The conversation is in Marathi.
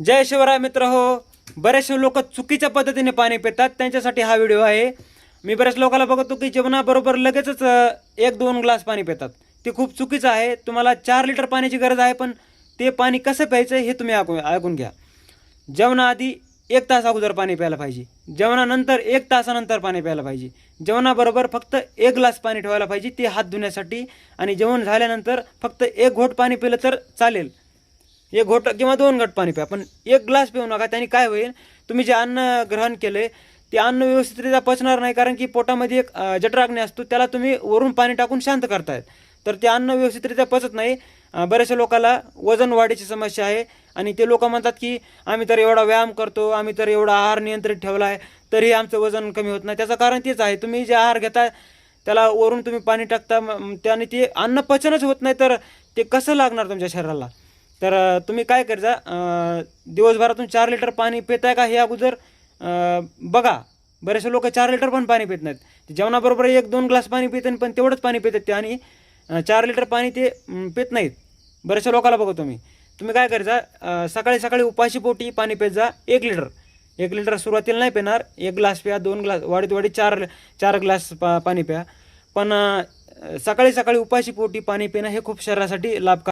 जय शिवराय मित्र हो. बरेचसे लोक चुकीच्या पद्धतीने पाणी पितात, त्यांच्यासाठी हा व्हिडिओ आहे. मी बऱ्याच लोकांना बघतो की जेवणाबरोबर लगेचच 1-2 ग्लास पाणी पितात. ते खूप चुकीचं आहे. तुम्हाला 4 लिटर पाण्याची गरज आहे, पण ते पाणी कसं प्यायचं हे तुम्ही ऐकून घ्या. जेवणाआधी 1 तास अगोदर पाणी प्यायला पाहिजे. जेवणानंतर 1 तासानंतर पाणी प्यायला पाहिजे. जेवणाबरोबर फक्त 1 ग्लास पाणी ठेवायला पाहिजे, ते हात धुण्यासाठी. आणि जेवण झाल्यानंतर फक्त 1 घोट पाणी पिलं तर चालेल. 1 घोट किंवा 2 घोट पाणी प्या, पण 1 ग्लास पिऊ नका. त्याने काय होईल, तुम्ही जे अन्न ग्रहण केले ते अन्न व्यवस्थितरित्या पचणार नाही, कारण की पोटामध्ये एक जठराग्नी असतो, त्याला तुम्ही वरून पाणी टाकून शांत करतायत, तर ते अन्न व्यवस्थितरित्या पचत नाही. बऱ्याचशा लोकांना वजन वाढीची समस्या आहे, आणि ते लोक म्हणतात की आम्ही तर एवढा व्यायाम करतो, आम्ही तर एवढा आहार नियंत्रित ठेवला आहे, तरी आमचं वजन कमी होत नाही. त्याचं कारण तेच आहे, तुम्ही जे आहार घेता त्याला वरून तुम्ही पाणी टाकता, त्याने ते अन्न पचनच होत नाही, तर ते कसं लागणार तुमच्या शरीराला. तर तुम्ही काय करता, दिवसभरातून 4 लिटर पाणी पिताय का हे अगोदर बघा. बरेचसे लोक 4 लिटर पण पाणी पित नाहीत. जेवणाबरोबर 1-2 ग्लास पाणी पितात, पण तेवढंच पाणी पितात ते, आणि 4 लिटर पाणी ते पित नाहीत. बऱ्याचशा लोकांना बघतो तुम्ही काय करायचा, सकाळी सकाळी उपाशी पोटी पाणी पित जा. 1 लिटर 1 लिटर सुरुवातीला नाही पिणार, 1 ग्लास प्या, 2 ग्लास, वाढीत वाढीत 4 ग्लास पाणी प्या. पण सकाळी सकाळी उपाशी पोटी पाणी पिणं हे खूप शरीरासाठी लाभकारी.